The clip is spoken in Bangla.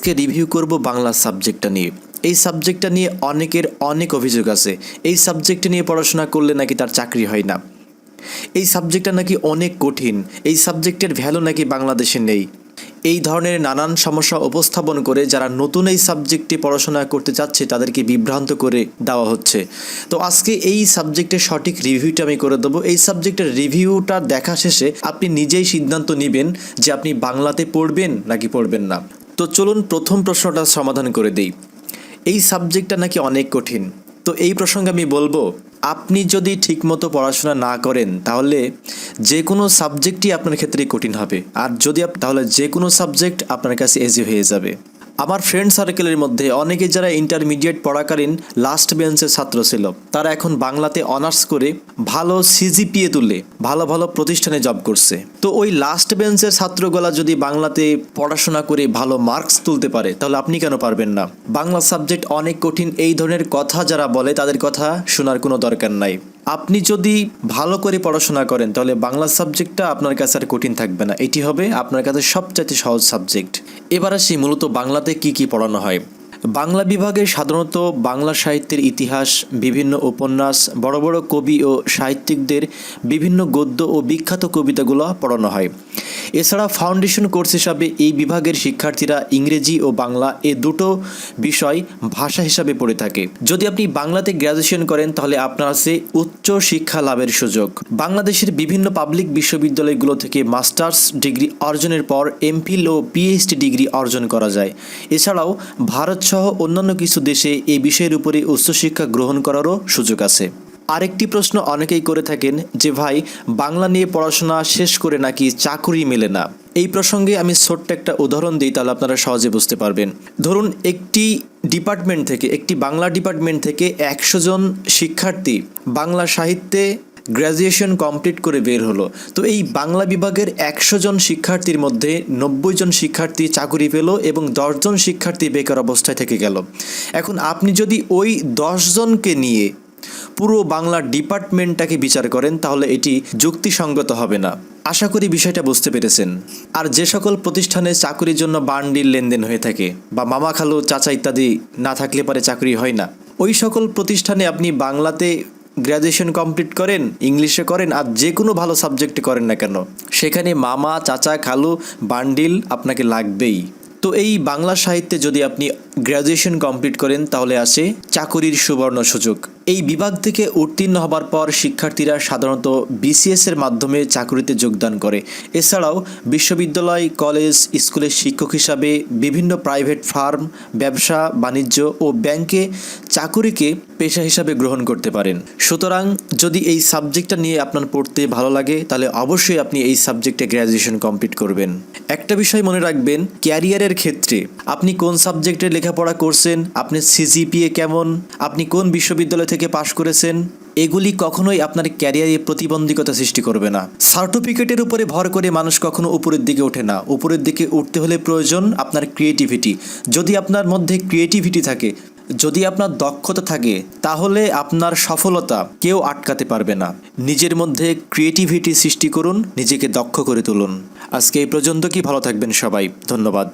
আজকে রিভিউ করব বাংলা সাবজেক্টটা নিয়ে। এই সাবজেক্টটা নিয়ে অনেকের অনেক অভিযোগ আছে। এই সাবজেক্টে নিয়ে পড়াশোনা করলে নাকি তার চাকরি হয় না, এই সাবজেক্টটা নাকি অনেক কঠিন, এই সাবজেক্টের ভ্যালু নাকি বাংলাদেশে নেই। এই ধরনের নানান সমস্যা উপস্থাপন করে যারা নতুন এই সাবজেক্টে পড়াশোনা করতে চাচ্ছে তাদেরকে বিভ্রান্ত করে দেওয়া হচ্ছে। তো আজকে এই সাবজেক্টের সঠিক রিভিউটা আমি করে দেবো। এই সাবজেক্টের রিভিউটা দেখা শেষে আপনি নিজেই সিদ্ধান্ত নেবেন যে আপনি বাংলাতে পড়বেন নাকি পড়বেন না। তো চলুন প্রথম প্রশ্নটা সমাধান করে দিই। এই সাবজেক্টটা নাকি অনেক কঠিন। তো এই প্রসঙ্গে আমি বলবো, আপনি যদি ঠিকমতো পড়াশোনা না করেন তাহলে যে কোনো সাবজেক্টই আপনার ক্ষেত্রেই কঠিন হবে, আর যদি তাহলে যে কোনো সাবজেক্ট আপনার কাছে ইজি হয়ে যাবে। আমার ফ্রেন্ড সার্কেলের মধ্যে অনেকে যারা ইন্টারমিডিয়েট পড়াকালীন লাস্ট বেঞ্চের ছাত্র ছিল, তারা এখন বাংলাতে অনার্স করে ভালো সিজিপিএ তুলে ভালো ভালো প্রতিষ্ঠানে জব করছে। তো ওই লাস্ট বেঞ্চের ছাত্রগুলা যদি বাংলাতে পড়াশোনা করে ভালো মার্কস তুলতে পারে, তাহলে আপনি কেন পারবেন না? বাংলা সাবজেক্ট অনেক কঠিন এই ধরনের কথা যারা বলে তাদের কথা শোনার কোনো দরকার নাই। আপনি যদি ভালো করে পড়াশোনা করেন তাহলে বাংলা সাবজেক্টটা আপনার কাছে আর কঠিন থাকবে না, এটি হবে আপনার কাছে সবচাইতে সহজ সাবজেক্ট। এবার আসি মূলত বাংলাতে কি কি পড়ানো হয়। বাংলা বিভাগে সাধারণত বাংলা সাহিত্যের ইতিহাস, বিভিন্ন উপন্যাস, বড় বড় কবি ও সাহিত্যিকদের বিভিন্ন গদ্য ও বিখ্যাত কবিতাগুলো পড়ানো হয়। এছাড়া ফাউন্ডেশন কোর্স হিসাবে এই বিভাগের শিক্ষার্থীরা ইংরেজি ও বাংলা এ দুটো বিষয় ভাষা হিসাবে পড়ে থাকে। যদি আপনি বাংলাতে গ্র্যাজুয়েশন করেন তাহলে আপনার আছে উচ্চ শিক্ষা লাভের সুযোগ। বাংলাদেশের বিভিন্ন পাবলিক বিশ্ববিদ্যালয়গুলো থেকে মাস্টার্স ডিগ্রি অর্জনের পর এমফিল ও পিএইচডি ডিগ্রি অর্জন করা যায়। এছাড়াও ভারত সহ অন্যান্য কিছু দেশে এই বিষয়ের উপরে উচ্চশিক্ষা গ্রহণ করারও সুযোগ আছে। আরেকটি প্রশ্ন অনেকেই করে থাকেন যে ভাই, বাংলা নিয়ে পড়াশোনা শেষ করে নাকি চাকরি মেলে না। এই প্রসঙ্গে আমি ছোট্ট একটা উদাহরণ দিই, তাহলে আপনারা সহজে বুঝতে পারবেন। ধরুন একটি ডিপার্টমেন্ট থেকে, একটি বাংলা ডিপার্টমেন্ট থেকে 100 জন শিক্ষার্থী বাংলা সাহিত্যে গ্র্যাজুয়েশন কমপ্লিট করে বের হলো। তো এই বাংলা বিভাগের 100 জন শিক্ষার্থীর মধ্যে 90 জন শিক্ষার্থী চাকরি পেল এবং 10 জন শিক্ষার্থী বেকার অবস্থায় থেকে গেল। এখন আপনি যদি ওই 10 জনকে নিয়ে পুরো বাংলা ডিপার্টমেন্টটাকে বিচার করেন তাহলে এটি যুক্তিসঙ্গত হবে না। আশা করি বিষয়টা বুঝতে পেরেছেন। আর যে সকল প্রতিষ্ঠানে চাকরির জন্য বান্ডিল লেনদেন হয়ে থাকে বা মামা খালু চাচা ইত্যাদি না থাকলে পরে চাকরি হয় না, ওই সকল প্রতিষ্ঠানে আপনি বাংলাতে গ্র্যাজুয়েশন কমপ্লিট করেন, ইংলিশে করেন, আর যে কোনো ভালো সাবজেক্টে করেন না কেন, সেখানে মামা চাচা খালু বান্ডিল আপনাকে লাগবেই। তো এই বাংলা সাহিত্যে যদি আপনি গ্র্যাজুয়েশন কমপ্লিট করেন তাহলে আসে চাকরির সুবর্ণ সুযোগ। এই বিভাগ থেকে উত্তীর্ণ হবার পর শিক্ষার্থীরা সাধারণত বিসিএসের মাধ্যমে চাকরিতে যোগদান করে। এছাড়াও বিশ্ববিদ্যালয়, কলেজ, স্কুলের শিক্ষক হিসাবে বিভিন্ন প্রাইভেট ফার্ম, ব্যবসা বাণিজ্য ও ব্যাংকে চাকুরিকে পেশা হিসাবে গ্রহণ করতে পারেন। সুতরাং যদি এই সাবজেক্টটা নিয়ে আপনার পড়তে ভালো লাগে তাহলে অবশ্যই আপনি এই সাবজেক্টে গ্র্যাজুয়েশন কমপ্লিট করবেন। একটা বিষয় মনে রাখবেন, ক্যারিয়ারের ক্ষেত্রে আপনি কোন সাবজেক্টে লেখাপড়া করছেন, আপনার সিজিপিএ কেমন, আপনি কোন বিশ্ববিদ্যালয় থেকে পাশ করেছেন, এগুলি কখনোই আপনার ক্যারিয়ারে প্রতিবন্ধকতা সৃষ্টি করবে না। সার্টিফিকেটের উপরে ভর করে মানুষ কখনো উপরের দিকে ওঠে না। উপরের দিকে উঠতে হলে প্রয়োজন আপনার ক্রিয়েটিভিটি। যদি আপনার মধ্যে ক্রিয়েটিভিটি থাকে, যদি আপনার দক্ষতা থাকে, তাহলে আপনার সফলতা কেউ আটকাতে পারবে না। নিজের মধ্যে ক্রিয়েটিভিটি সৃষ্টি করুন, নিজেকে দক্ষ করে তুলুন। আজকে এই পর্যন্ত, কি ভালো থাকবেন সবাই, ধন্যবাদ।